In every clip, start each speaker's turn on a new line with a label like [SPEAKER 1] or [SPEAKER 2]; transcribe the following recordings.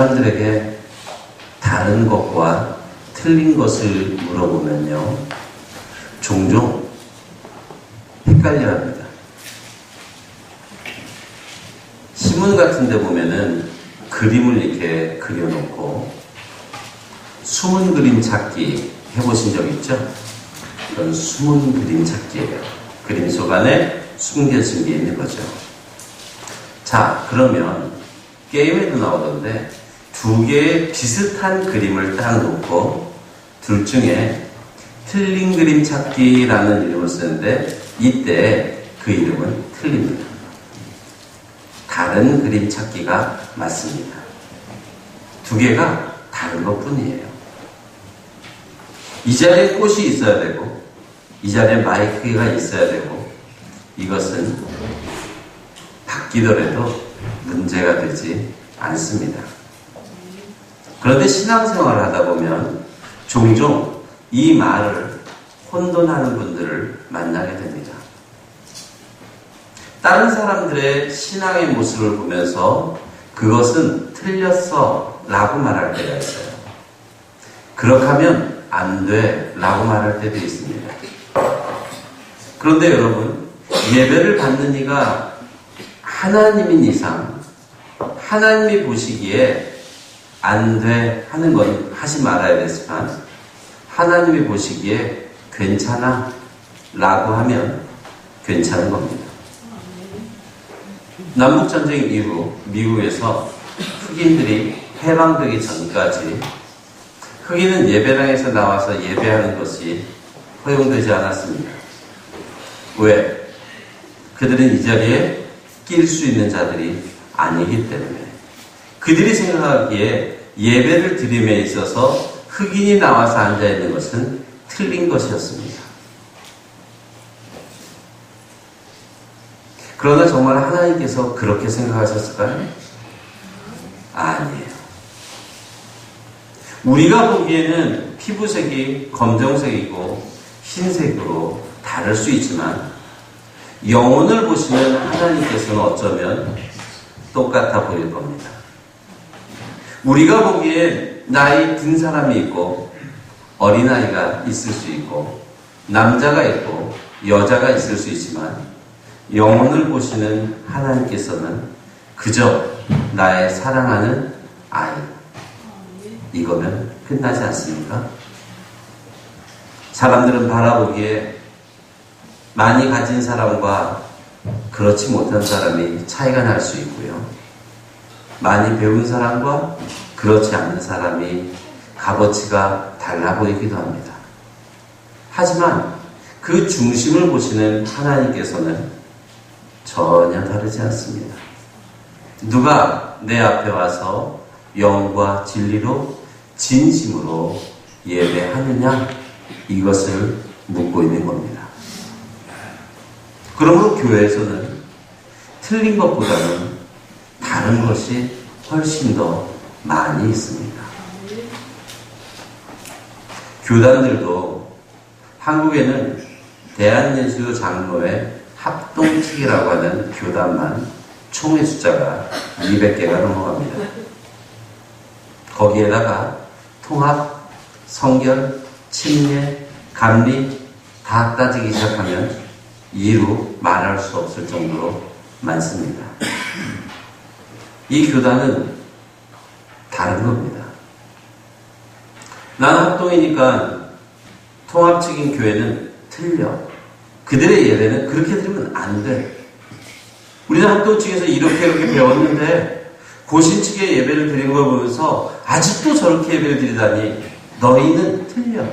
[SPEAKER 1] 사람들에게 다른 것과 틀린 것을 물어보면요, 종종 헷갈려 합니다. 신문 같은 데 보면은 그림을 이렇게 그려놓고 숨은 그림 찾기 해보신 적 있죠? 그건 숨은 그림 찾기예요. 그림 속 안에 숨겨진 게 있는 거죠. 자, 그러면 게임에도 나오던데 두 개의 비슷한 그림을 딱 놓고 둘 중에 틀린 그림 찾기라는 이름을 쓰는데 이때 그 이름은 틀립니다. 다른 그림 찾기가 맞습니다. 두 개가 다른 것 뿐이에요. 이 자리에 꽃이 있어야 되고 이 자리에 마이크가 있어야 되고 이것은 바뀌더라도 문제가 되지 않습니다. 그런데 신앙생활을 하다 보면 종종 이 말을 혼돈하는 분들을 만나게 됩니다. 다른 사람들의 신앙의 모습을 보면서 그것은 틀렸어 라고 말할 때가 있어요. 그렇게 하면 안 돼 라고 말할 때도 있습니다. 그런데 여러분, 예배를 받는 이가 하나님인 이상 하나님이 보시기에 안 돼 하는 건 하지 말아야 되지만 하나님이 보시기에 괜찮아 라고 하면 괜찮은 겁니다. 남북전쟁 이후 미국에서 흑인들이 해방되기 전까지 흑인은 예배당에서 나와서 예배하는 것이 허용되지 않았습니다. 왜? 그들은 이 자리에 낄 수 있는 자들이 아니기 때문에 그들이 생각하기에 예배를 드림에 있어서 흑인이 나와서 앉아있는 것은 틀린 것이었습니다. 그러나 정말 하나님께서 그렇게 생각하셨을까요? 아니에요. 우리가 보기에는 피부색이 검정색이고 흰색으로 다를 수 있지만 영혼을 보시는 하나님께서는 어쩌면 똑같아 보일 겁니다. 우리가 보기에 나이 든 사람이 있고 어린아이가 있을 수 있고 남자가 있고 여자가 있을 수 있지만 영혼을 보시는 하나님께서는 그저 나의 사랑하는 아이, 이거면 끝나지 않습니까? 사람들은 바라보기에 많이 가진 사람과 그렇지 못한 사람이 차이가 날 수 있고요. 많이 배운 사람과 그렇지 않은 사람이 값어치가 달라 보이기도 합니다. 하지만 그 중심을 보시는 하나님께서는 전혀 다르지 않습니다. 누가 내 앞에 와서 영과 진리로 진심으로 예배하느냐, 이것을 묻고 있는 겁니다. 그러므로 교회에서는 틀린 것보다는 다른 것이 훨씬 더 많이 있습니다. 교단들도 한국에는 대한예수교 장로회 합동측이라고 하는 교단만 총회 숫자가 200개가 넘어갑니다. 거기에다가 통합, 성결, 침례, 감리 다 따지기 시작하면 이루 말할 수 없을 정도로 많습니다. 이 교단은 다른 겁니다. 난 합동이니까 통합 측인 교회는 틀려. 그들의 예배는 그렇게 드리면 안 돼. 우리는 합동 측에서 이렇게 배웠는데 고신 측의 예배를 드리는 걸 보면서 아직도 저렇게 예배를 드리다니 너희는 틀려.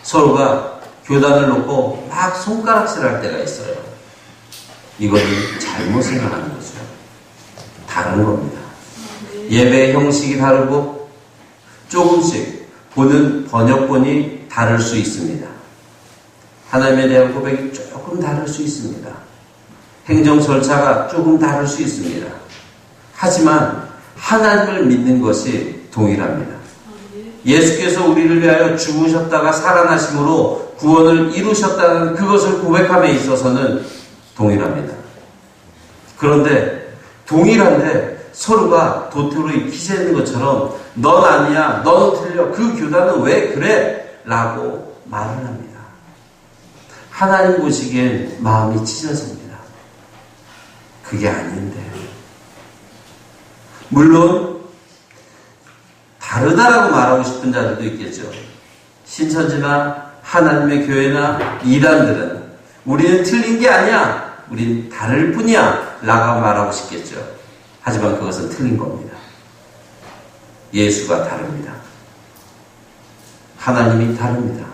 [SPEAKER 1] 서로가 교단을 놓고 막 손가락질할 때가 있어요. 이거는 잘못 생각하는 거죠. 다른 겁니다. 예배의 형식이 다르고 조금씩 보는 번역본이 다를 수 있습니다. 하나님에 대한 고백이 조금 다를 수 있습니다. 행정 절차가 조금 다를 수 있습니다. 하지만 하나님을 믿는 것이 동일합니다. 예수께서 우리를 위하여 죽으셨다가 살아나심으로 구원을 이루셨다는 그것을 고백함에 있어서는 동일합니다. 그런데 동일한데 서로가 도토리 기재는 것처럼 넌 아니야, 너는 틀려, 그 교단은 왜 그래? 라고 말을 합니다. 하나님 보시기엔 마음이 찢어집니다. 그게 아닌데. 물론 다르다라고 말하고 싶은 자들도 있겠죠. 신천지나 하나님의 교회나 이단들은 우리는 틀린 게 아니야, 우린 다를 뿐이야 라고 말하고 싶겠죠. 하지만 그것은 틀린 겁니다. 예수가 다릅니다. 하나님이 다릅니다.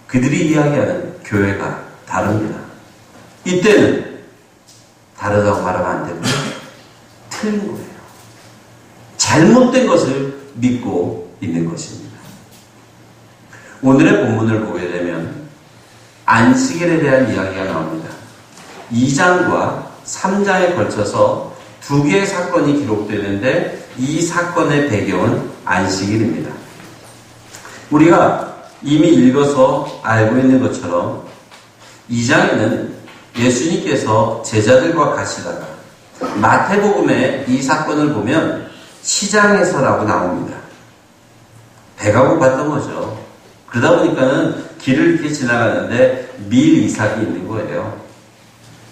[SPEAKER 1] 그들이 이야기하는 교회가 다릅니다. 이때는 다르다고 말하면 안 되고 틀린 거예요. 잘못된 것을 믿고 있는 것입니다. 오늘의 본문을 보게 되면 안식일에 대한 이야기가 나옵니다. 2장과 3장에 걸쳐서 두 개의 사건이 기록되는데 이 사건의 배경은 안식일입니다. 우리가 이미 읽어서 알고 있는 것처럼 2장에는 예수님께서 제자들과 가시다가 마태복음의 이 사건을 보면 시장에서라고 나옵니다. 배가 고팠던 거죠. 그러다 보니까는 길을 이렇게 지나가는데 밀 이삭이 있는 거예요.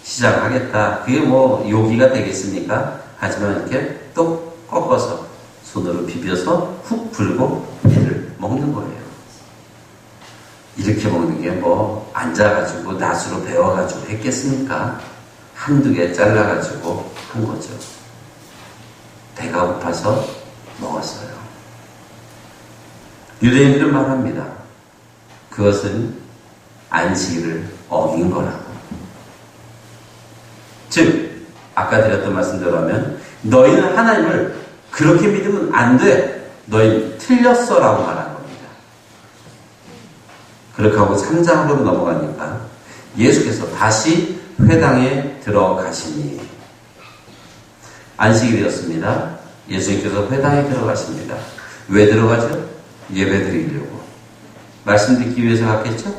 [SPEAKER 1] 시장하겠다. 그게 뭐 요기가 되겠습니까? 하지만 이렇게 또 꺾어서 손으로 비벼서 훅 불고 밀을 먹는 거예요. 이렇게 먹는 게 뭐 앉아가지고 낫으로 베어가지고 했겠습니까? 한두 개 잘라가지고 한 거죠. 배가 고파서 먹었어요. 유대인들은 말합니다. 그것은 안식일을 어긴 거라고. 즉 아까 드렸던 말씀대로 하면 너희는 하나님을 그렇게 믿으면 안 돼. 너희는 틀렸어 라고 말한 겁니다. 그렇게 하고 3장으로 넘어가니까 예수께서 다시 회당에 들어가시니 안식일이었습니다. 예수님께서 회당에 들어가십니다. 왜 들어가죠? 예배 드리려고. 말씀 듣기 위해서 갔겠죠?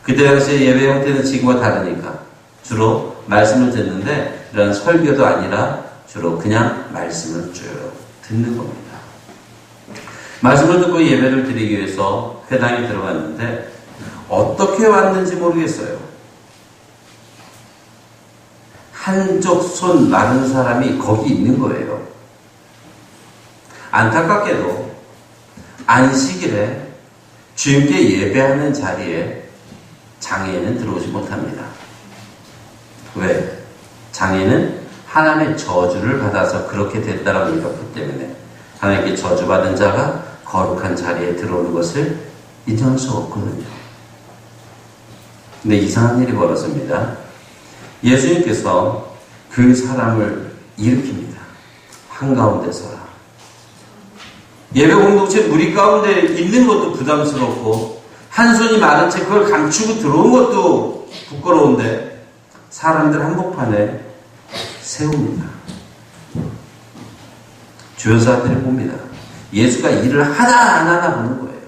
[SPEAKER 1] 그때 당시에 예배 형태는 지금과 다르니까 주로 말씀을 듣는데 이런 설교도 아니라 주로 그냥 말씀을 쭉 듣는 겁니다. 말씀을 듣고 예배를 드리기 위해서 회당에 들어갔는데 어떻게 왔는지 모르겠어요. 한쪽 손 마른 사람이 거기 있는 거예요. 안타깝게도 안식일에 주님께 예배하는 자리에 장애인은 들어오지 못합니다. 왜? 장애인은 하나님의 저주를 받아서 그렇게 됐다라고 믿었기 때문에 하나님께 저주받은 자가 거룩한 자리에 들어오는 것을 인정할 수 없거든요. 근데 이상한 일이 벌어집니다. 예수님께서 그 사람을 일으킵니다. 한가운데 서라. 예배 공동체 무리 가운데 있는 것도 부담스럽고 한 손이 마른 채 그걸 감추고 들어온 것도 부끄러운데 사람들 한복판에 세웁니다. 주여사들이 봅니다. 예수가 일을 하나 안 하나 보는 거예요.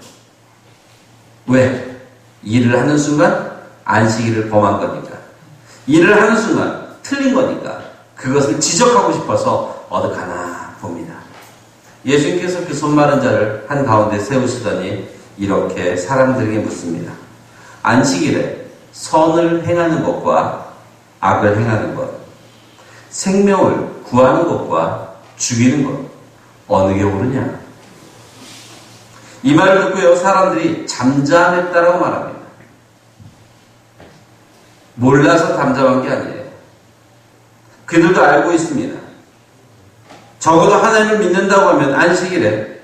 [SPEAKER 1] 왜? 일을 하는 순간 안식일을 범한 거니까. 일을 하는 순간 틀린 거니까 그것을 지적하고 싶어서 어떡하나 봅니다. 예수님께서 그 손 마른 자를 한가운데 세우시더니 이렇게 사람들에게 묻습니다. 안식일에 선을 행하는 것과 악을 행하는 것, 생명을 구하는 것과 죽이는 것, 어느 게 옳으냐? 이 말을 듣고요, 사람들이 잠잠했다라고 말합니다. 몰라서 잠잠한 게 아니에요. 그들도 알고 있습니다. 적어도 하나님을 믿는다고 하면 안식일에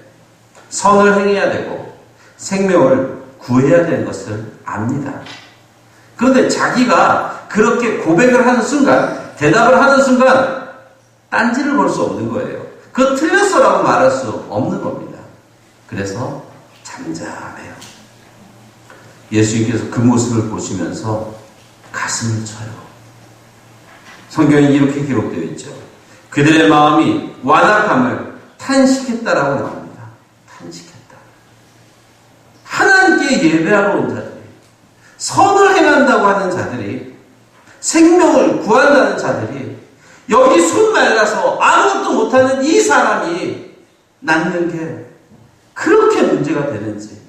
[SPEAKER 1] 선을 행해야 되고 생명을 구해야 되는 것을 압니다. 그런데 자기가 그렇게 고백을 하는 순간, 대답을 하는 순간 딴지를 볼 수 없는 거예요. 그거 틀렸어라고 말할 수 없는 겁니다. 그래서 잠잠해요. 예수님께서 그 모습을 보시면서 가슴을 쳐요. 성경에 이렇게 기록되어 있죠. 그들의 마음이 완악함을 탄식했다라고 나옵니다. 탄식했다. 하나님께 예배하러 온 자들이, 선을 행한다고 하는 자들이, 생명을 구한다는 자들이 여기 손 말라서 아무것도 못하는 이 사람이 낫는 게 그렇게 문제가 되는지,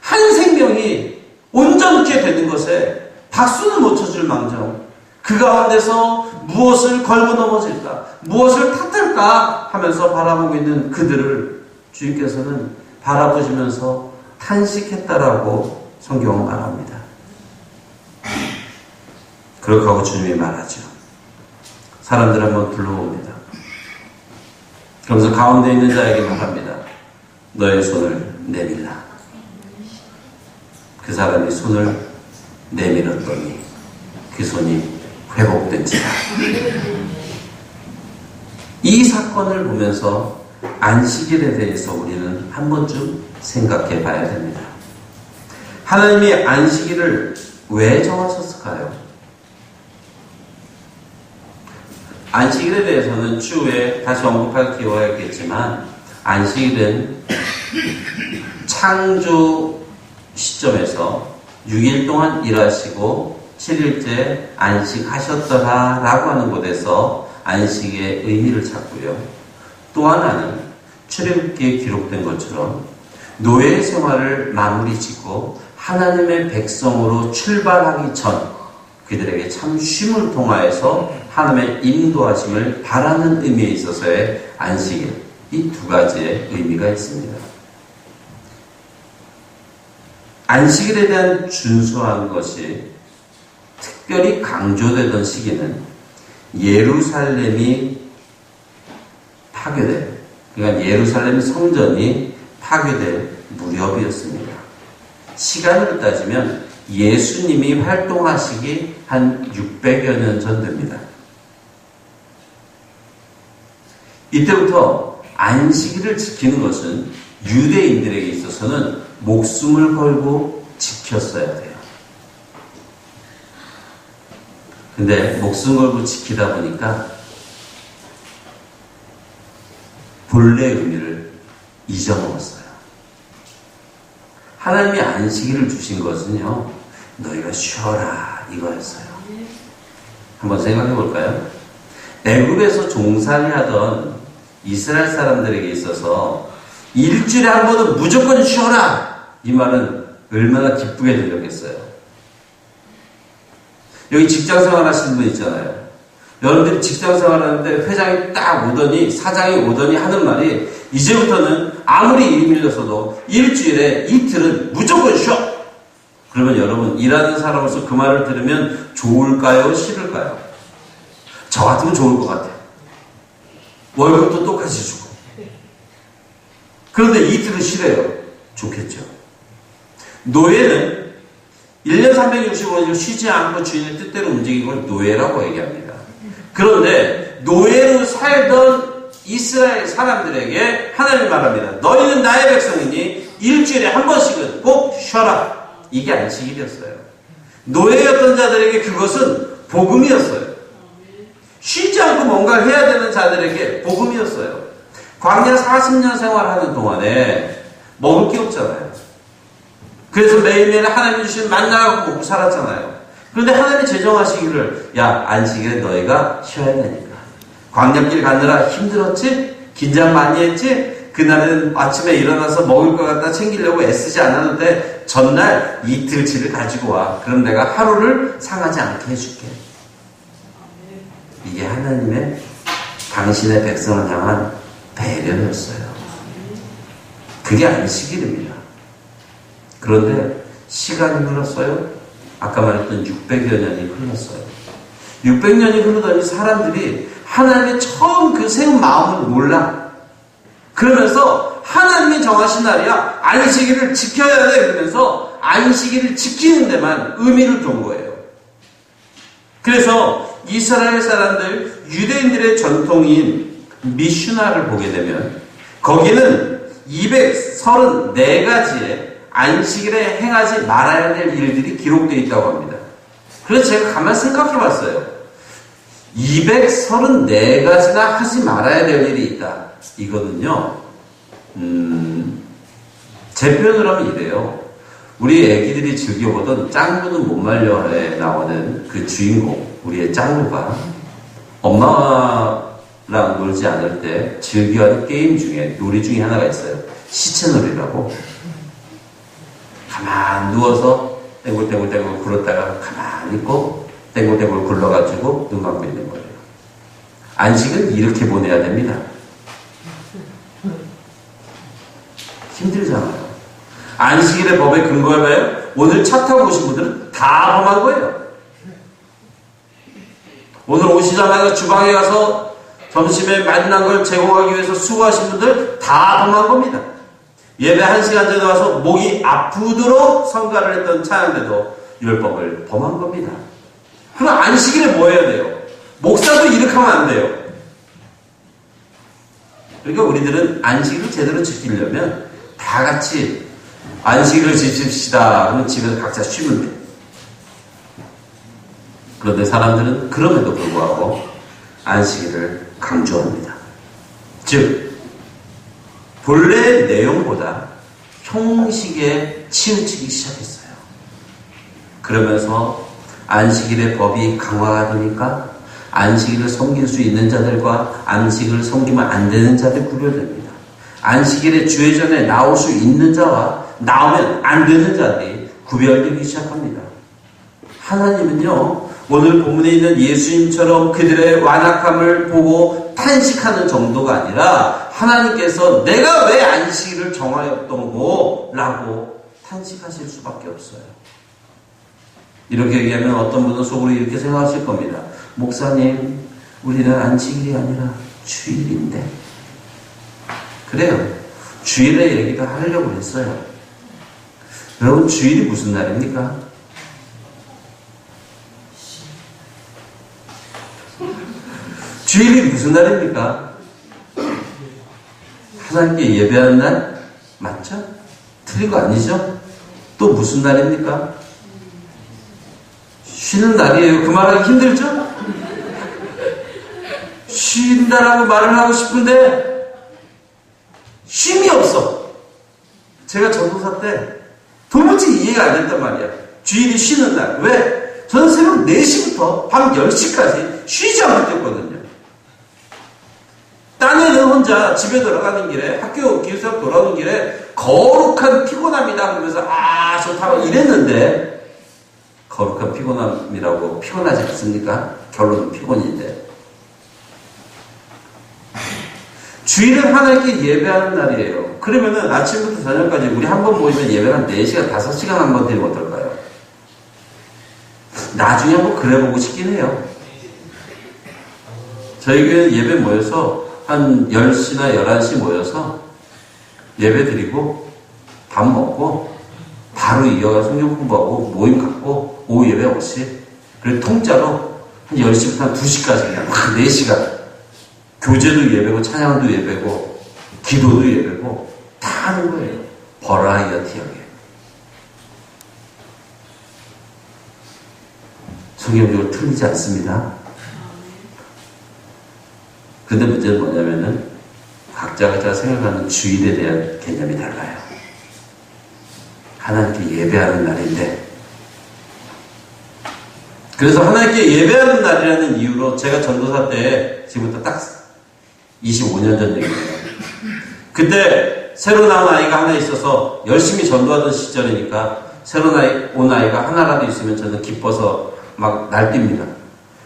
[SPEAKER 1] 한 생명이 온전케 되는 것에 박수는 못 쳐줄 망정 그 가운데서 무엇을 걸고 넘어질까, 무엇을 탓할까 하면서 바라보고 있는 그들을 주님께서는 바라보시면서 탄식했다라고 성경은 말합니다. 그렇게 하고 주님이 말하죠. 사람들 한번 불러봅니다. 그러면서 가운데 있는 자에게 말합니다. 너의 손을 내밀라. 그 사람이 손을 내밀었더니 그 손이 회복된지라. 이 사건을 보면서 안식일에 대해서 우리는 한 번쯤 생각해 봐야 됩니다. 하나님이 안식일을 왜 정하셨을까요? 안식일에 대해서는 추후에 다시 언급할 기회가 있겠지만, 안식일은 창조 시점에서 6일 동안 일하시고 7일째 안식하셨더라 라고 하는 곳에서 안식의 의미를 찾고요. 또 하나는 출애굽기에 기록된 것처럼 노예 생활을 마무리 짓고 하나님의 백성으로 출발하기 전 그들에게 참 쉼을 통하여서 하나님의 인도하심을 바라는 의미에 있어서의 안식일, 이 두 가지의 의미가 있습니다. 안식일에 대한 준수한 것이 특별히 강조되던 시기는 예루살렘이 파괴될, 그러니까 예루살렘 성전이 파괴될 무렵이었습니다. 시간으로 따지면 예수님이 활동하시기 한 600여 년 전 됩니다. 이때부터 안식일을 지키는 것은 유대인들에게 있어서는 목숨을 걸고 지켰어야 돼요. 근데 목숨 걸고 지키다 보니까 본래 의미를 잊어먹었어요. 하나님이 안식일을 주신 것은요, 너희가 쉬어라 이거였어요. 한번 생각해 볼까요? 애굽에서 종살이 하던 이스라엘 사람들에게 있어서 일주일에 한 번은 무조건 쉬어라, 이 말은 얼마나 기쁘게 들렸겠어요. 여기 직장생활 하시는 분 있잖아요. 여러분들이 직장생활 하는데 회장이 딱 오더니, 사장이 오더니 하는 말이, 이제부터는 아무리 일이 밀렸어도 일주일에 이틀은 무조건 쉬어. 그러면 여러분, 일하는 사람으로서 그 말을 들으면 좋을까요? 싫을까요? 저 같으면 좋을 것 같아요. 월급도 똑같이 주고. 그런데 이틀은 쉬래요. 좋겠죠. 노예는 1년 365일 쉬지 않고 주인의 뜻대로 움직이는 걸 노예라고 얘기합니다. 그런데 노예로 살던 이스라엘 사람들에게 하나님이 말합니다. 너희는 나의 백성이니 일주일에 한 번씩은 꼭 쉬어라. 이게 안식일이었어요. 노예였던 자들에게 그것은 복음이었어요. 쉬지 않고 뭔가를 해야 되는 자들에게 복음이었어요. 광야 40년 생활하는 동안에 먹을 게 없잖아요. 그래서 매일매일 하나님이 주신 만나고 먹고 살았잖아요. 그런데 하나님이 제정하시기를, 야, 안식일에 너희가 쉬어야 되니까. 광야길 가느라 힘들었지? 긴장 많이 했지? 그날은 아침에 일어나서 먹을 것 갖다 챙기려고 애쓰지 않았는데 전날 이틀치를 가지고 와. 그럼 내가 하루를 상하지 않게 해줄게. 이게 하나님의 당신의 백성을 향한 배려였어요. 그게 안식일입니다. 그런데 시간이 흘렀어요. 아까 말했던 600여 년이 흘렀어요. 600년이 흐르더니 사람들이 하나님의 처음 그 세운 마음을 몰라. 그러면서 하나님이 정하신 날이야, 안식일을 지켜야 돼. 그러면서 안식일을 지키는 데만 의미를 둔 거예요. 그래서 이스라엘 사람들, 유대인들의 전통인 미슈나를 보게 되면 거기는 234가지의 안식일에 행하지 말아야 될 일들이 기록되어 있다고 합니다. 그래서 제가 가만히 생각해 봤어요. 234가지나 하지 말아야 될 일이 있다. 이거는요, 제 표현을 하면 이래요. 우리 애기들이 즐겨보던 짱구는 못 말려에 나오는 그 주인공, 우리의 짱구가 엄마랑 놀지 않을 때 즐겨하는 게임 중에 놀이 중에 하나가 있어요. 시체놀이라고. 가만 누워서 땡글땡글땡글 굴렀다가 가만히 있고 땡글땡글 굴러가지고 눈 감고 있는 거예요. 안식은 이렇게 보내야 됩니다. 힘들잖아요. 안식일의 법에 근거해 봐요. 오늘 차 타고 오신 분들은 다 범한 거예요. 오늘 오시자마자 주방에 가서 점심에 맛난 걸 제공하기 위해서 수고하신 분들 다 범한 겁니다. 예배 1시간 전에 와서 목이 아프도록 성가를 했던 찬양대도 율법을 범한 겁니다. 그럼 안식일에 뭐 해야 돼요? 목사도 이렇게 하면 안 돼요. 그러니까 우리들은 안식일을 제대로 지키려면 다 같이 안식일을 지킵시다 하면 집에서 각자 쉬면 돼요. 그런데 사람들은 그럼에도 불구하고 안식일을 강조합니다. 즉 본래의 내용보다 형식에 치우치기 시작했어요. 그러면서 안식일의 법이 강화가 되니까 안식일을 섬길 수 있는 자들과 안식일을 섬기면 안 되는 자들이 구별됩니다. 안식일의 주회전에 나올 수 있는 자와 나오면 안 되는 자들이 구별되기 시작합니다. 하나님은요, 오늘 본문에 있는 예수님처럼 그들의 완악함을 보고 탄식하는 정도가 아니라 하나님께서 내가 왜 안식일을 정하였던 거라고 탄식하실 수밖에 없어요. 이렇게 얘기하면 어떤 분은 속으로 이렇게 생각하실 겁니다. 목사님, 우리는 안식일이 아니라 주일인데. 그래요. 주일의 얘기도 하려고 했어요. 여러분, 주일이 무슨 날입니까? 주일이 무슨 날입니까? 하나님께 예배하는 날? 맞죠? 틀린 거 아니죠? 또 무슨 날입니까? 쉬는 날이에요. 그 말하기 힘들죠? 쉰다라고 말을 하고 싶은데 쉼이 없어. 제가 전도사 때 도무지 이해가 안 됐단 말이야. 주일이 쉬는 날. 왜? 저는 새벽 4시부터 밤 10시까지 쉬지 않고 뛰었거든요. 딴에는 혼자 집에 들어가는 길에 학교 기숙사 돌아오는 길에 거룩한 피곤함이다 그러면서 좋다고 이랬는데 거룩한 피곤함이라고 피곤하지 않습니까? 결론은 피곤인데. 주일은 하나님께 예배하는 날이에요. 그러면은 아침부터 저녁까지 우리 한 번 모이면 예배를 한 4시간, 5시간 한 번 드리면 어떨까요? 나중에 한번 그래보고 싶긴 해요. 저희 교회는 예배 모여서 한 10시나 11시 모여서 예배 드리고 밥 먹고 바로 이어가 성경 공부하고 모임 갖고 오후 예배 없이 그리고 통짜로 한 10시부터 한 2시까지 그냥 막 4시간 교제도 예배고 찬양도 예배고 기도도 예배고 다 하는 거예요. 버라이어티하게. 성경적으로 틀리지 않습니다. 근데 문제는 뭐냐면은 각자가 생각하는 주일에 대한 개념이 달라요. 하나님께 예배하는 날인데, 그래서 하나님께 예배하는 날이라는 이유로 제가 전도사 때 지금부터 딱 25년 전 얘기예요. 그때 새로 나온 아이가 하나 있어서 열심히 전도하던 시절이니까 새로 온 아이가 하나라도 있으면 저는 기뻐서 막 날뜁니다.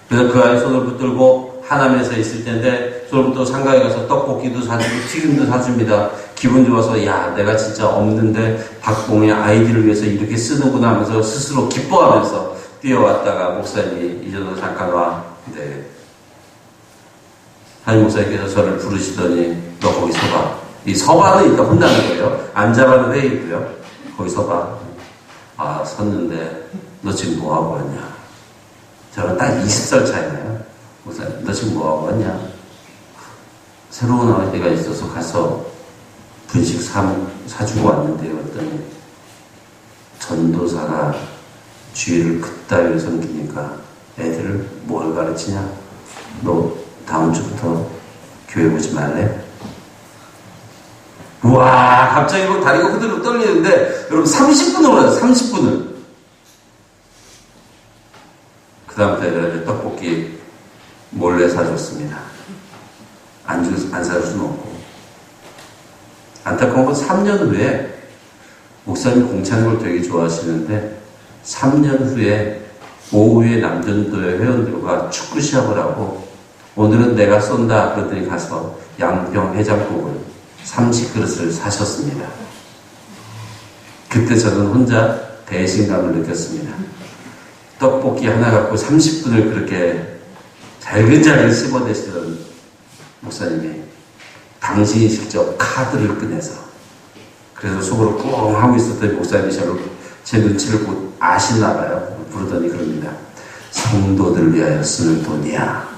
[SPEAKER 1] 그래서 그 아이 손을 붙들고 하남에서 있을 텐데 손을 붙들고 상가에 가서 떡볶이도 사주고 튀김도 사줍니다. 기분 좋아서 야 내가 진짜 없는데 박봉의 아이들을 위해서 이렇게 쓰는구나 하면서 스스로 기뻐하면서 뛰어왔다가 목사님이 이제도 잠깐 와. 네. 한임 목사님께서 저를 부르시더니 너 거기 서봐. 이 서봐는 일단 혼나는 거예요. 앉아봐는 회의고요. 거기 서봐. 아 섰는데 너 지금 뭐하고 왔냐. 저랑 딱 20살 차이나요. 목사님 너 지금 뭐하고 왔냐. 새로운 아이가 있어서 가서 분식 사주고 왔는데 그랬더니 전도사가 주일을 그따위로 섬기니까 애들을 뭘 가르치냐. 너 다음 주부터 교회 오지 말래? 우와 갑자기 뭐 다리가 후들후들 떨리는데 여러분 30분을 올라요. 30분을. 그 다음부터 애들한테 떡볶이 뭘 몰래 사줬습니다. 안 사줄 수는 없고. 안타까운 건 3년 후에 목사님 공찬을 되게 좋아하시는데 3년 후에 오후에 남전도의 회원들과 축구 시합을 하고 오늘은 내가 쏜다 그러더니 가서 양평 해장국을 30그릇을 사셨습니다. 그때 저는 혼자 배신감을 느꼈습니다. 떡볶이 하나 갖고 30분을 그렇게 잘근잘근 씹어대시던 목사님이 당신이 직접 카드를 꺼내서 그래서 속으로 꽁 하고 있었던 목사님이 제 눈치를 곧 아시나 봐요. 부르더니 그럽니다. 성도들을 위하여 쓰는 돈이야.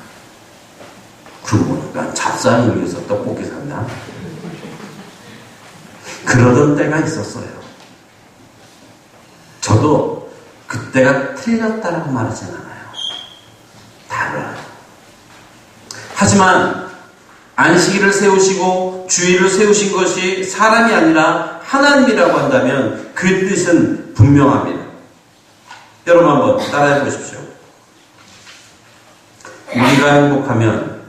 [SPEAKER 1] 그러고 난 잡사를 위해서 떡볶이 샀나? 그러던 때가 있었어요. 저도 그때가 틀렸다라고 말하진 않아요. 달라요. 하지만 안식일을 세우시고 주일을 세우신 것이 사람이 아니라 하나님이라고 한다면 그 뜻은 분명합니다. 여러분 한번 따라해 보십시오. 우리가 행복하면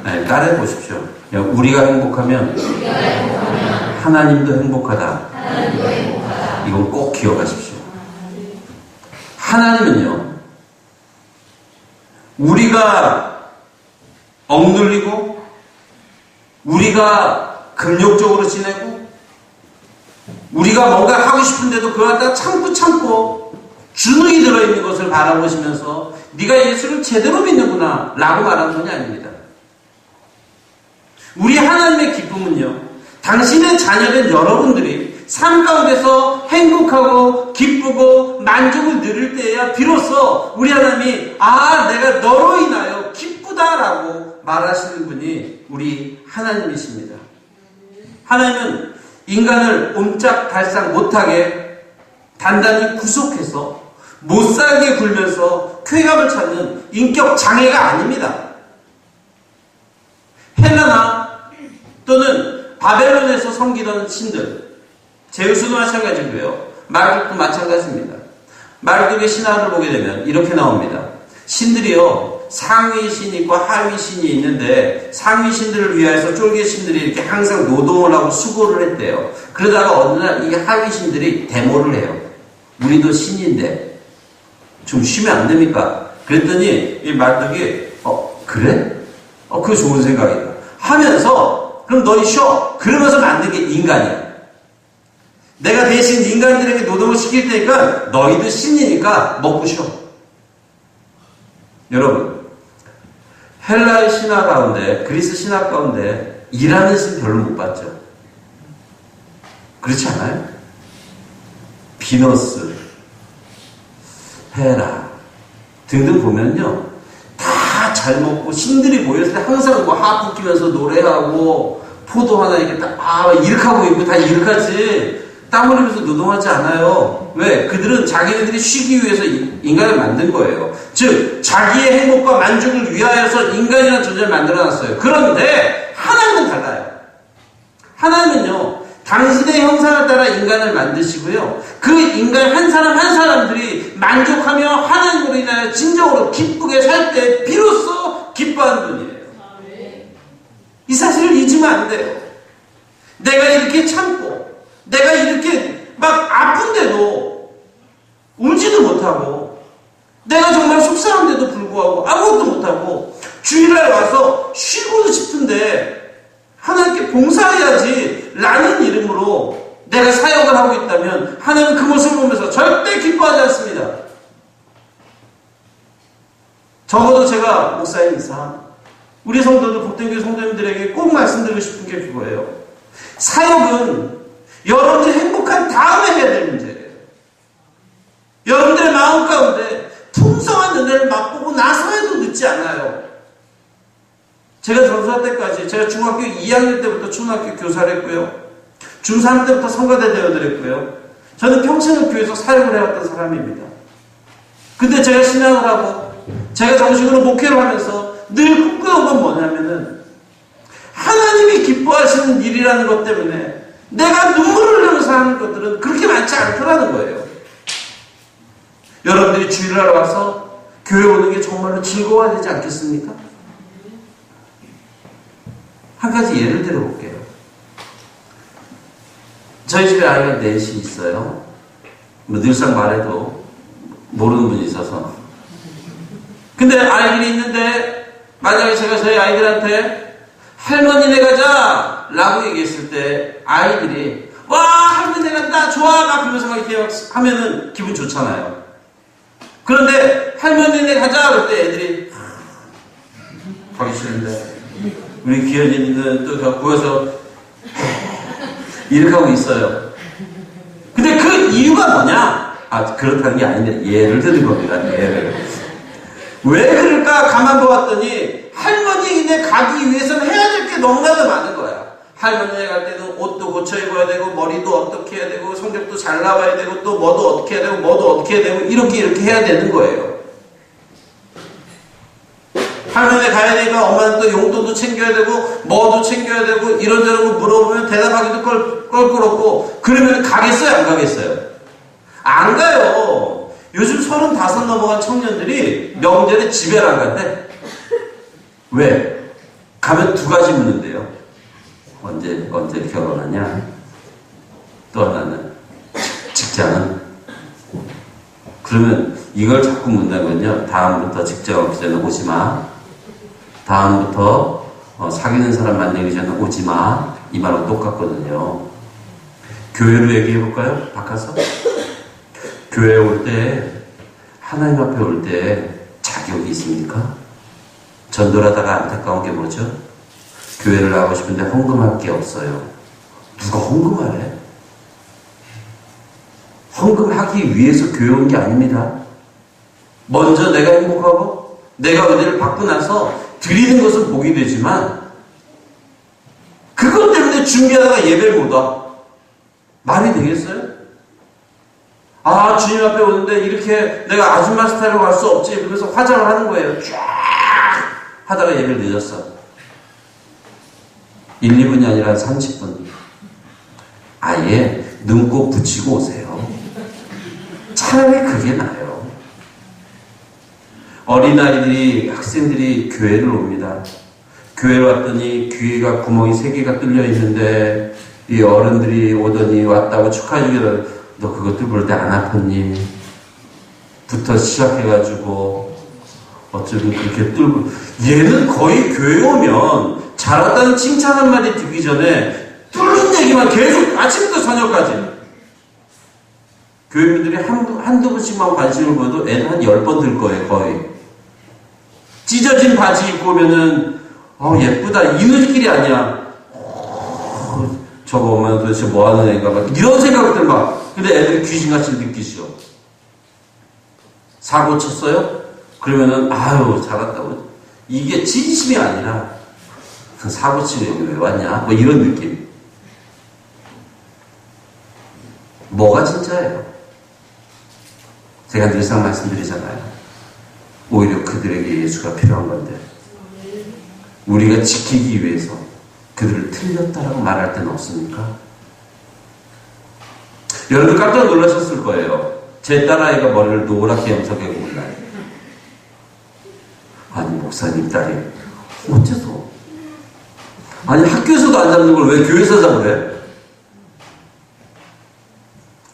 [SPEAKER 1] 아니, 따라해 보십시오. 우리가 행복하면 하나님도 행복하다. 이건 꼭 기억하십시오. 하나님은요, 우리가 억눌리고 우리가 금욕적으로 지내고 우리가 뭔가 하고 싶은데도 그걸 갖다가 참고 주눅이 들어있는 것을 바라보시면서 네가 예수를 제대로 믿는구나 라고 말하는 분이 아닙니다. 우리 하나님의 기쁨은요, 당신의 자녀된 여러분들이 삶 가운데서 행복하고 기쁘고 만족을 누릴 때에야 비로소 우리 하나님이 내가 너로 인하여 기쁘다라고 말하시는 분이 우리 하나님이십니다. 하나님은 인간을 옴짝달싹 못하게 단단히 구속해서 못살게 굴면서 쾌감을 찾는 인격 장애가 아닙니다. 헬라나 또는 바벨론에서 섬기던 신들, 제우스도 마찬가지고요. 마르둑도 마찬가지입니다. 마르둑의 신화를 보게 되면 이렇게 나옵니다. 신들이요, 상위 신이 있고 하위 신이 있는데 상위 신들을 위하여서 쫄개 신들이 이렇게 항상 노동을 하고 수고를 했대요. 그러다가 어느 날 이 하위 신들이 데모를 해요. 우리도 신인데 좀 쉬면 안 됩니까? 그랬더니 이 마르둑이 그래? 그거 좋은 생각이다 하면서 그럼 너희 쉬어. 그러면서 만든 게 인간이야. 내가 대신 인간들에게 노동을 시킬 테니까 너희도 신이니까 먹고 쉬어. 여러분, 헬라의 신화 가운데, 그리스 신화 가운데 일하는 신 별로 못 봤죠? 그렇지 않아요? 비너스, 헤라 등등 보면요, 다 잘 먹고 신들이 모였을 때 항상 뭐 하프 끼면서 노래하고 포도 하나 이렇게 이렇게 하고 있고 다 이렇게 하지 땀 흘리면서 노동하지 않아요. 왜? 그들은 자기네들이 쉬기 위해서 인간을 만든 거예요. 즉 자기의 행복과 만족을 위하여서 인간이라는 존재를 만들어놨어요. 그런데 하나님은 달라요. 하나님은요, 당신의 형상을 따라 인간을 만드시고요, 그 인간 한 사람 한 사람들이 만족하며 하나님으로 인하여 진정으로 기쁘게 살 때 비로소 기뻐하는 분이에요. 이 사실을 잊으면 안 돼요. 내가 이렇게 참고 내가 이렇게 막 아픈데도 울지도 못하고 내가 정말 속상한데도 불구하고 아무것도 못하고 주일날 와서 쉬고도 싶은데 하나님께 봉사해야지 라는 이름으로 내가 사역을 하고 있다면 하나님은 그 모습을 보면서 절대 기뻐하지 않습니다. 적어도 제가 목사님 이상 우리 성도들, 복된교회 성도님들에게 꼭 말씀드리고 싶은 게 그거예요. 사역은 여러분들이 행복한 다음에 해야 될 문제예요. 여러분들의 마음 가운데 풍성한 은혜를 맛보고 나서 해도 늦지 않아요. 제가 전수할 때까지, 제가 중학교 2학년 때부터 초등학교 교사를 했고요. 중3 때부터 성가대 대회를 했고요. 저는 평생을 교회에서 사역을 해왔던 사람입니다. 근데 제가 신앙을 하고 제가 정식으로 목회를 하면서 늘 꿈꾸는 건 뭐냐면은 하나님이 기뻐하시는 일이라는 것 때문에 내가 눈물을 흘리면서 하는 것들은 그렇게 많지 않더라는 거예요. 여러분들이 주일날 와서 교회 오는 게 정말로 즐거워야 되지 않겠습니까? 한 가지 예를 들어볼게요. 저희 집에 아이가 넷이 있어요. 뭐 늘상 말해도 모르는 분이 있어서. 근데 아이들이 있는데 만약에 제가 저희 아이들한테 할머니네 가자 라고 얘기했을 때 아이들이 와 할머니네 간다 좋아 막 그러면서 막 이렇게 하면은 기분 좋잖아요. 그런데 할머니네 가자 그럴 때 애들이 가기 싫은데 우리 귀현이는 또 구해서 이렇게 하고 있어요. 근데 그 이유가 뭐냐? 그렇다는 게 아닌데 예를 드는 겁니다. 예를. 왜 그럴까 가만 보았더니 할머니네 가기 위해서는 해야 될 게 너무나도 많은 거야. 할머니네 갈 때는 옷도 고쳐 입어야 되고 머리도 어떻게 해야 되고 성적도 잘 나와야 되고 또 뭐도 어떻게 해야 되고 뭐도 어떻게 해야 되고 이렇게 해야 되는 거예요. 할머니네 가야 되니까 엄마는 또 용돈도 챙겨야 되고 뭐도 챙겨야 되고 이런저런 물어보면 대답하기도 껄끄럽고 그러면 가겠어요 안 가겠어요? 안 가요. 요즘 35 넘어간 청년들이 명절에 집에 안 간대. 왜? 가면 두 가지 묻는데요. 언제 결혼하냐? 또 하나는 직장은? 그러면 이걸 자꾸 묻는다면요. 다음부터 직장 없기 전에 오지 마. 다음부터 사귀는 사람 만나기 전에 오지 마. 이 말하고 똑같거든요. 교회로 얘기해 볼까요? 바꿔서. 교회에 올 때, 하나님 앞에 올 때 자격이 있습니까? 전도를 하다가 안타까운 게 뭐죠? 교회를 나가고 싶은데 헌금할 게 없어요. 누가 헌금하래? 헌금하기 위해서 교회 온 게 아닙니다. 먼저 내가 행복하고 내가 은혜를 받고 나서 드리는 것은 복이 되지만 그것 때문에 준비하다가 예배를 못 와. 말이 되겠어요? 주님 앞에 오는데 이렇게 내가 아줌마 스타일로 갈 수 없지. 그래서 화장을 하는 거예요. 쫙 하다가 예배를 늦었어. 1, 2분이 아니라 30분. 아예 눈곱 붙이고 오세요. 차라리 그게 나아요. 어린아이들이, 학생들이 교회를 옵니다. 교회에 왔더니 귀가 구멍이 3개가 뚫려 있는데 이 어른들이 오더니 왔다고 축하해주기를 너 그것들 볼 때 안 아팠니? 부터 시작해가지고 어쩌면 그렇게 뚫고 얘는 거의 교회 오면 잘했다는 칭찬 한마디 듣기 전에 뚫는 얘기만 계속 아침부터 저녁까지 교회민들이 한두 번씩만 관심을 보여도 애는 한 10번 들 거예요. 거의 찢어진 바지 입고 오면은 예쁘다 이 느낌이 아니야. 저거 엄마는 도대체 뭐하는 애인가 막 이런 생각들 막. 근데 애들이 귀신같이 느끼시죠. 사고 쳤어요? 그러면은 아유 잘했다고. 이게 진심이 아니라 사고 치고 여기 왜 왔냐? 뭐 이런 느낌. 뭐가 진짜예요? 제가 늘상 말씀드리잖아요. 오히려 그들에게 예수가 필요한 건데 우리가 지키기 위해서 그들을 틀렸다라고 말할 때는 없습니까? 여러분 깜짝 놀라셨을 거예요. 제 딸아이가 머리를 노랗게 염색하고 올라요. 아니 목사님 딸이 어째서? 아니 학교에서도 안 잡는 걸 왜 교회에서 잡으래?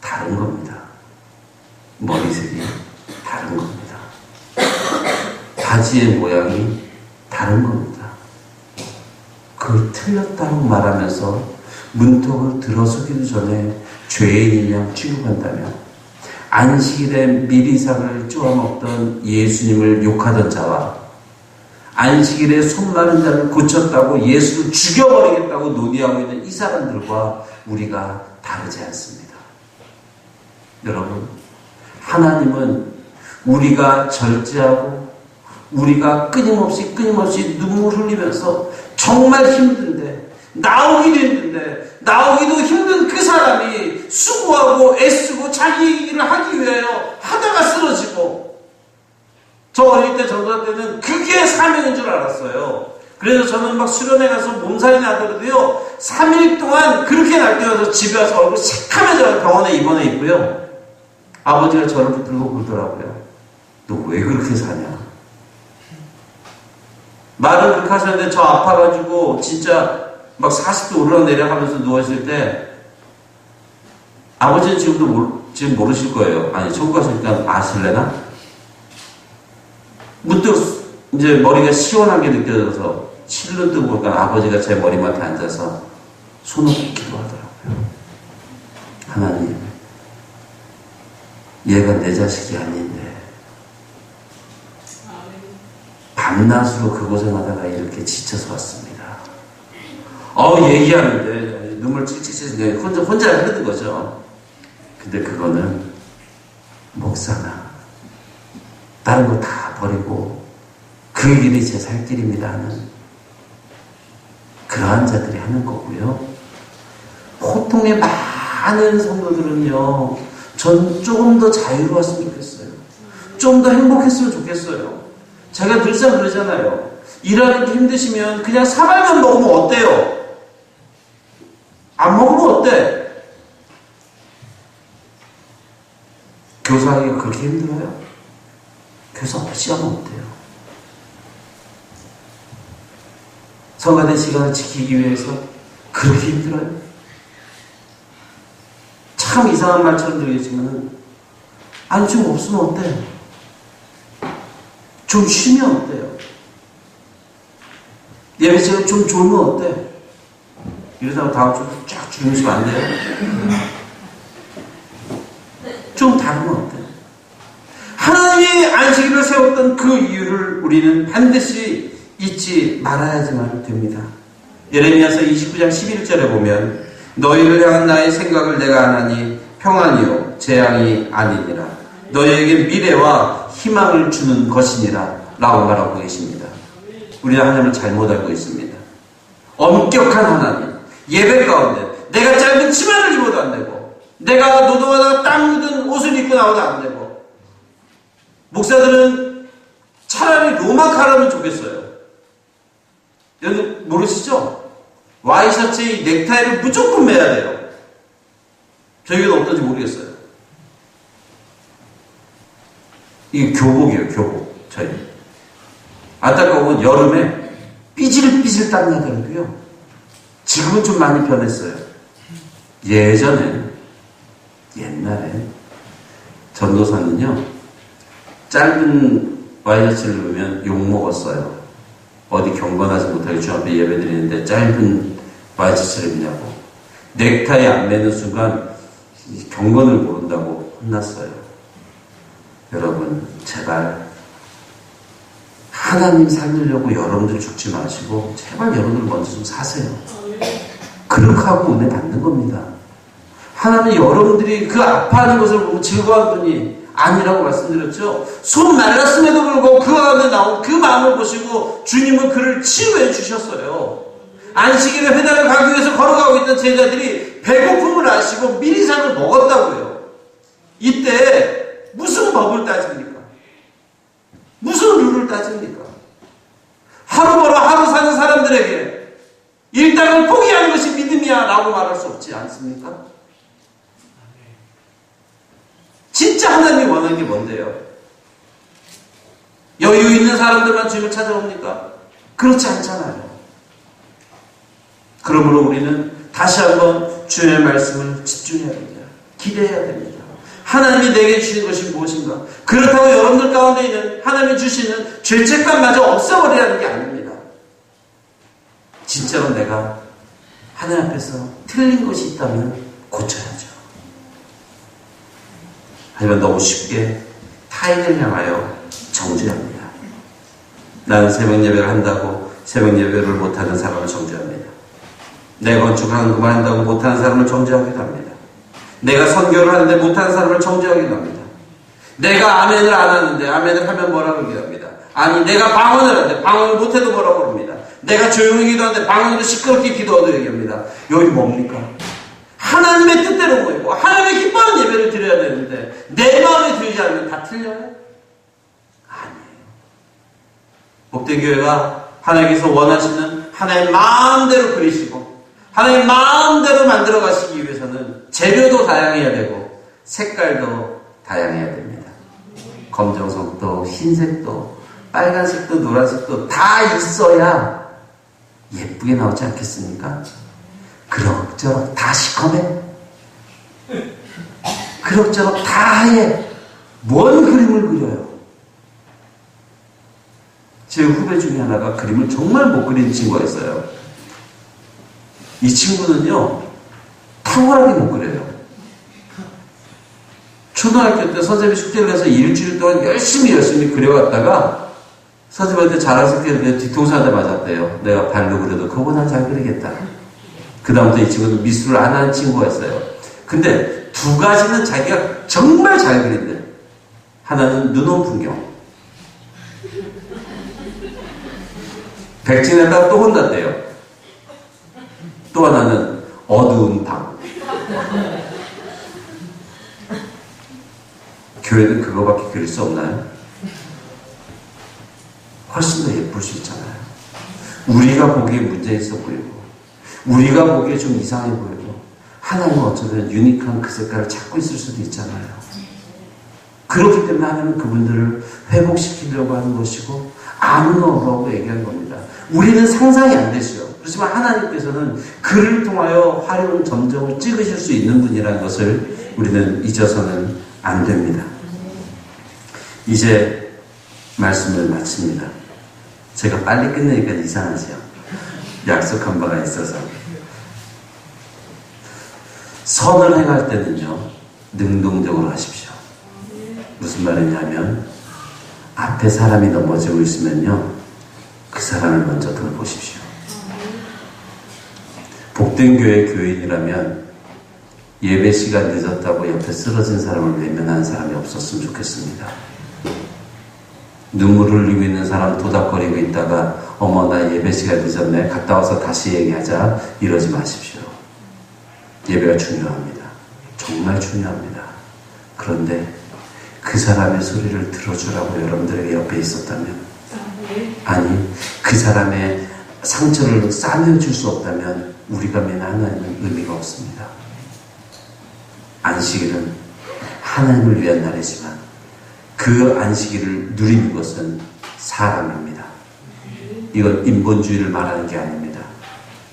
[SPEAKER 1] 다른 겁니다. 머리색이 다른 겁니다. 바지의 모양이 다른 겁니다. 그걸 틀렸다고 말하면서 문턱을 들어서기도 전에 죄인인 양 취급한다면 안식일에 미리상을 쪼아먹던 예수님을 욕하던 자와 안식일에 손 마른 자를 고쳤다고 예수를 죽여버리겠다고 논의하고 있는 이 사람들과 우리가 다르지 않습니다. 여러분, 하나님은 우리가 절제하고 우리가 끊임없이 눈물 흘리면서 정말 힘든데 나오기도 힘든 그 사람이 수고하고 애쓰고 자기 일을 하기 위하여 하다가 쓰러지고 저 어릴 때 전도할 때는 그게 사명인 줄 알았어요. 그래서 저는 막 수련회 가서 몸살이 나더라도요 3일 동안 그렇게 날뛰어서 집에 와서 얼굴 새카매져 병원에 입원해 있고요. 아버지가 저를 붙들고 그러더라고요. 너 왜 그렇게 사냐? 말은 그렇게 하셨는데 저 아파가지고 진짜 막 40도 오르락내리락 하면서 누워있을 때 아버지는 지금 모르실 거예요. 아니, 천국 가시니까 아실래나? 문득 이제 머리가 시원한 게 느껴져서 실눈 뜨고 보니까 아버지가 제 머리맡에 앉아서 손 놓고 기도하더라고요. 하나님, 얘가 내 자식이 아닌데 밤낮으로 그 고생하다가 이렇게 지쳐서 왔습니다. 얘기하는데 눈물 찔찔찔 혼자 흐르는 거죠. 근데 그거는 목사가 다른 거 다 버리고 그 길이 제 살 길입니다 하는 그러한 자들이 하는 거고요. 보통의 많은 성도들은요, 전 조금 더 자유로웠으면 좋겠어요. 좀 더 행복했으면 좋겠어요. 제가 늘상 그러잖아요. 일하는 게 힘드시면 그냥 사발면 먹으면 어때요? 안 먹으면 어때? 교사하기가 그렇게 힘들어요? 교사 없이 하면 어때요? 성가대 시간을 지키기 위해서 그렇게 힘들어요? 참 이상한 말처럼 들리지만 아니 좀 없으면 어때요? 좀 쉬면 어때요? 예배 시간 좀 졸면 어때? 이러다가 다음 주에 쫙 주무시면 안 돼요? 좀 다르면 어때? 하나님이 안식일을 세웠던 그 이유를 우리는 반드시 잊지 말아야지만 됩니다. 예레미야서 29장 11절에 보면 너희를 향한 나의 생각을 내가 아나니 평안이요 재앙이 아니니라. 너희에게 미래와 희망을 주는 것이니라 라고 말하고 계십니다. 우리는 하나님을 잘못 알고 있습니다. 엄격한 하나님, 예배 가운데 내가 짧은 치마를 입어도 안 되고 내가 노동하다가 땀 묻은 옷을 입고 나와도 안 되고 목사들은 차라리 로마카라면 좋겠어요. 여러분 모르시죠? 와이셔츠에 넥타이를 무조건 매야 돼요. 저희는 어떤지 모르겠어요. 이게 교복이에요, 교복. 저희. 안타까운 건 여름에 삐질삐질 땀나더라고요. 지금은 좀 많이 변했어요. 옛날에 전도사는요, 짧은 와이셔츠를 입으면 욕먹었어요. 어디 경건하지 못하게 주 앞에 예배 드리는데 짧은 와이셔츠를 입냐고. 넥타이 안 매는 순간 경건을 모른다고 혼났어요. 여러분, 제발 하나님 살리려고 여러분들 죽지 마시고 제발 여러분들 먼저 좀 사세요. 그렇게 하고 은혜 받는 겁니다. 하나님 여러분들이 그 아파하는 것을 보고 즐거워하는 분이 아니라고 말씀드렸죠. 손 말랐음에도 불구하고 그 안에 나온 그 마음을 보시고 주님은 그를 치유해 주셨어요. 안식일에 회당을 가기 위해서 걸어가고 있던 제자들이 배고픔을 아시고 미리상을 먹었다고요. 이때 무슨 법을 따집니까? 무슨 룰을 따집니까? 하루 벌어 하루 사는 사람들에게 일당을 포기하는 것이 믿음이야 라고 말할 수 없지 않습니까? 진짜 하나님이 원하는 게 뭔데요? 여유 있는 사람들만 주님을 찾아옵니까? 그렇지 않잖아요. 그러므로 우리는 다시 한번 주님의 말씀을 집중해야 됩니다. 기대해야 됩니다. 하나님이 내게 주신 것이 무엇인가? 그렇다고 여러분들 가운데 있는 하나님이 주시는 죄책감마저 없애버리라는 게 아닙니다. 진짜로 내가 하나님 앞에서 틀린 것이 있다면 고쳐야죠. 하지만 너무 쉽게 타인을 향하여 정죄합니다. 나는 새벽 예배를 한다고 새벽 예배를 못하는 사람을 정죄합니다. 내 건축하는 그만 한다고 못하는 사람을 정죄하기도 합니다. 내가 선교를 하는데 못하는 사람을 정죄하기도 합니다. 내가 아멘을 안 하는데 아멘을 하면 뭐라고 그러기도 합니다. 아니 내가 방언을 하는데 방언을 못해도 뭐라고 그럽니다. 내가 조용히 기도하는데 방언으로 시끄럽게 기도하도 얘기합니다. 여기 뭡니까? 하나님의 뜻대로 모이고 하나님의 기뻐하는 예배를 드려야 되는데 내 마음에 들지 않으면 다 틀려요? 아니에요. 복된교회가 하나님께서 원하시는 하나님의 마음대로 그리시고 하나님의 마음대로 만들어 가시기 위해서는 재료도 다양해야 되고 색깔도 다양해야 됩니다. 검정색도 흰색도 빨간색도 노란색도 다 있어야 예쁘게 나오지 않겠습니까? 그럭저럭 다 시커매. 그럭저럭 다 하얘. 뭔 그림을 그려요? 제 후배 중에 하나가 그림을 정말 못 그리는 친구가 있어요. 이 친구는요, 탁월하게 못 그려요. 초등학교 때 선생님이 숙제를 해서 일주일 동안 열심히 그려갔다가 선생님한테 자랑스럽게 그냥 뒤통수한테 맞았대요. 내가 발로 그려도 그거보다 잘 그리겠다. 그 다음부터 이 친구는 미술을 안 하는 친구가 있어요. 근데 두 가지는 자기가 정말 잘 그린대. 하나는 눈 온 풍경. 백진에다가 또 혼났대요. 또 하나는 어두운 방. 교회는 그거밖에 그릴 수 없나요? 훨씬 더 예쁠 수 있잖아요. 우리가 보기에 문제 있어 보이고 우리가 보기에 좀 이상해 보여도 하나님은 어쩌면 유니크한 그 색깔을 찾고 있을 수도 있잖아요. 그렇기 때문에 하나님은 그분들을 회복시키려고 하는 것이고 아무 어라고 얘기한 겁니다. 우리는 상상이 안 되죠. 그렇지만 하나님께서는 그를 통하여 화려한 점정을 찍으실 수 있는 분이라는 것을 우리는 잊어서는 안 됩니다. 이제 말씀을 마칩니다. 제가 빨리 끝내니까 이상하죠. 약속한 바가 있어서. 선을 행할 때는요, 능동적으로 하십시오. 무슨 말이냐면 앞에 사람이 넘어지고 있으면요, 그 사람을 먼저 돌보십시오. 복된 교회 교인이라면 예배 시간 늦었다고 옆에 쓰러진 사람을 외면하는 사람이 없었으면 좋겠습니다. 눈물을 흘리고 있는 사람 도닥거리고 있다가 어머 나 예배 시간 늦었네 갔다 와서 다시 얘기하자 이러지 마십시오. 예배가 중요합니다. 정말 중요합니다. 그런데 그 사람의 소리를 들어주라고 여러분들에게 옆에 있었다면, 아니 그 사람의 상처를 싸매줄 수 없다면 우리가 맨 하나님은 의미가 없습니다. 안식일은 하나님을 위한 날이지만 그 안식일을 누리는 것은 사람입니다. 이건 인본주의를 말하는 게 아닙니다.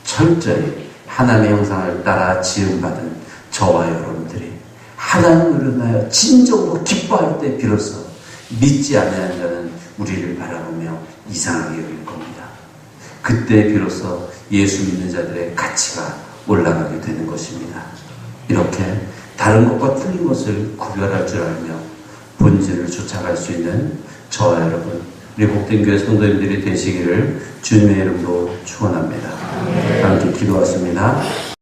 [SPEAKER 1] 철저히 하나님의 형상을 따라 지음받은 저와 여러분들이 하나님을 위하여 진정으로 기뻐할 때 비로소 믿지 않는 자는 우리를 바라보며 이상하게 여길 겁니다. 그때 비로소 예수 믿는 자들의 가치가 올라가게 되는 것입니다. 이렇게 다른 것과 틀린 것을 구별할 줄 알며 본질을 쫓아갈 수 있는 저와 여러분, 우리 복된 교회 성도님들이 되시기를 주님의 이름으로 축원합니다. 함께 기도하십니다.